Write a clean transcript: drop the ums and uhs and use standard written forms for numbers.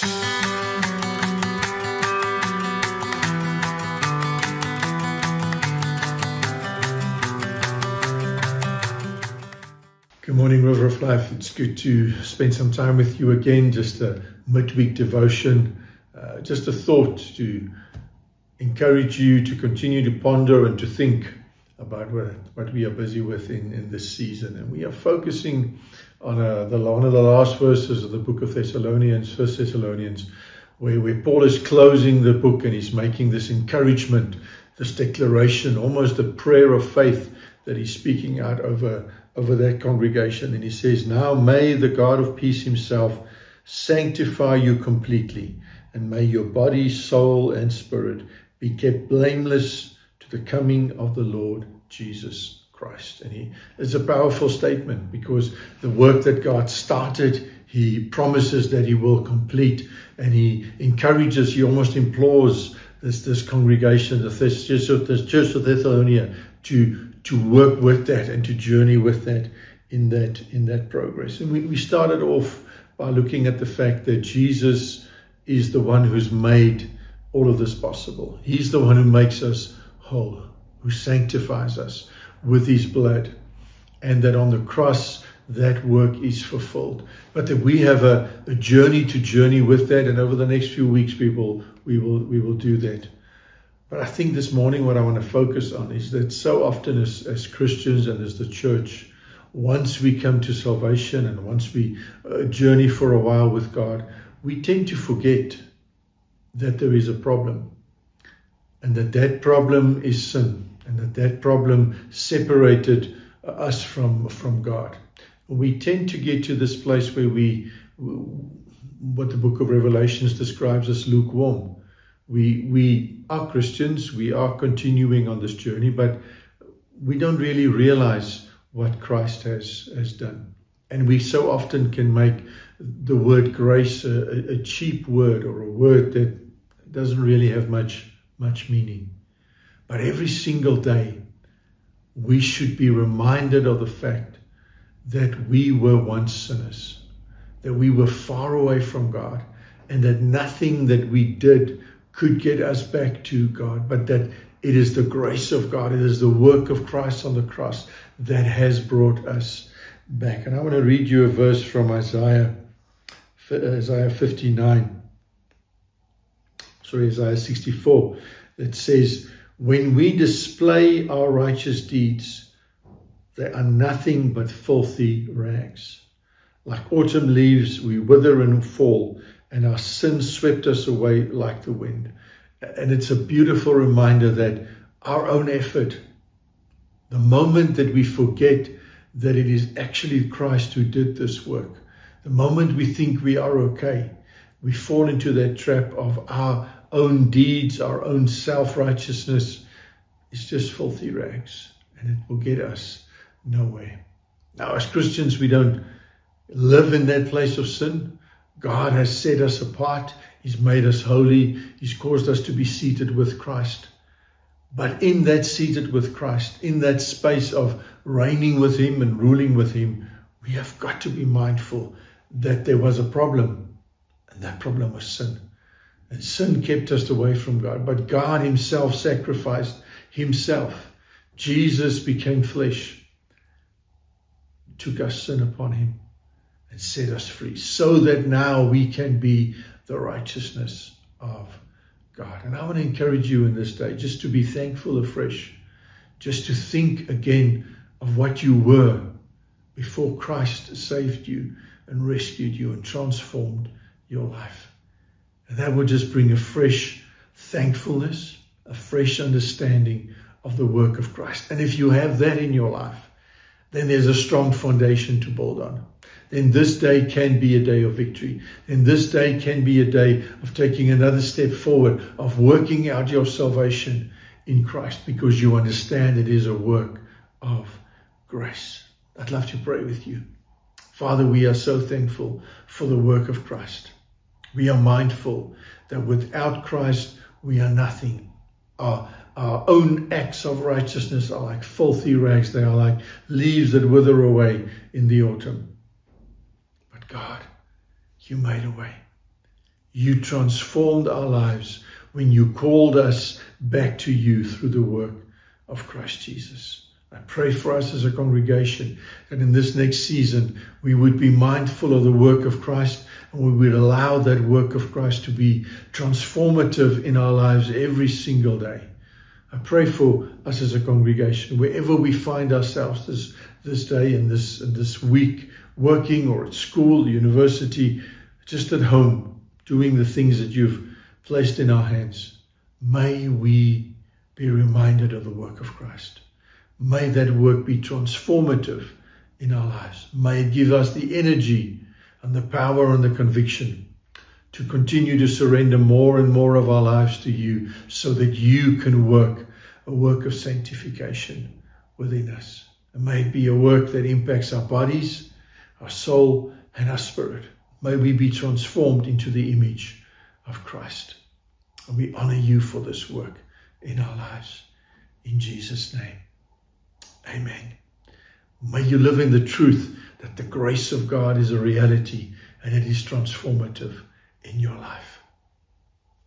Good morning, River of Life. It's good to spend some time with you again. Just a midweek devotion, just a thought to encourage you to continue to ponder and to think about what we are busy with in this season. And we are focusing on one of the last verses of the book of Thessalonians, 1 Thessalonians, where Paul is closing the book and he's making this encouragement, this declaration, almost a prayer of faith that he's speaking out over that congregation. And he says, "Now may the God of peace himself sanctify you completely, and may your body, soul, and spirit be kept blameless to the coming of the Lord Jesus Christ." And it's a powerful statement, because the work that God started, he promises that he will complete, and he encourages, he almost implores this congregation, the church of Thessalonica, to work with that and to journey with that in that progress. And we started off by looking at the fact that Jesus is the one who's made all of this possible. He's the one who makes us whole, who sanctifies us with his blood, and that on the cross that work is fulfilled. But that we have a journey with that, and over the next few weeks we will do that. But I think this morning what I want to focus on is that so often as Christians and as the church, once we come to salvation and once we journey for a while with God, we tend to forget that there is a problem, and that problem is sin, and that problem separated us from God. We tend to get to this place where what the book of Revelations describes as lukewarm. We are Christians, we are continuing on this journey, but we don't really realize what Christ has done. And we so often can make the word grace a cheap word, or a word that doesn't really have much meaning. But every single day, we should be reminded of the fact that we were once sinners, that we were far away from God, and that nothing that we did could get us back to God, but that it is the grace of God, it is the work of Christ on the cross that has brought us back. And I want to read you a verse from Isaiah 64, that says, "When we display our righteous deeds, they are nothing but filthy rags. Like autumn leaves, we wither and fall, and our sins swept us away like the wind." And it's a beautiful reminder that our own effort, the moment that we forget that it is actually Christ who did this work, the moment we think we are okay, we fall into that trap of our own deeds, our own self-righteousness. It's just filthy rags, and it will get us nowhere. Now, as Christians, we don't live in that place of sin. God has set us apart. He's made us holy. He's caused us to be seated with Christ. But in that seated with Christ, in that space of reigning with him and ruling with him, we have got to be mindful that there was a problem. And that problem was sin. And sin kept us away from God. But God himself sacrificed himself. Jesus became flesh, took our sin upon him, and set us free, so that now we can be the righteousness of God. And I want to encourage you in this day just to be thankful afresh, just to think again of what you were before Christ saved you and rescued you and transformed your life. And that will just bring a fresh thankfulness, a fresh understanding of the work of Christ. And if you have that in your life, then there's a strong foundation to build on. Then this day can be a day of victory. Then this day can be a day of taking another step forward, of working out your salvation in Christ, because you understand it is a work of grace. I'd love to pray with you. Father, we are so thankful for the work of Christ. We are mindful that without Christ, we are nothing. Our own acts of righteousness are like filthy rags. They are like leaves that wither away in the autumn. But God, you made a way. You transformed our lives when you called us back to you through the work of Christ Jesus. I pray for us as a congregation that in this next season we would be mindful of the work of Christ, and we would allow that work of Christ to be transformative in our lives every single day. I pray for us as a congregation, wherever we find ourselves this day and this week, working or at school, university, just at home, doing the things that you've placed in our hands. May we be reminded of the work of Christ. May that work be transformative in our lives. May it give us the energy and the power and the conviction to continue to surrender more and more of our lives to you, so that you can work a work of sanctification within us. And may it be a work that impacts our bodies, our soul, and our spirit. May we be transformed into the image of Christ. And we honor you for this work in our lives. In Jesus' name, amen. May you live in the truth that the grace of God is a reality and it is transformative in your life.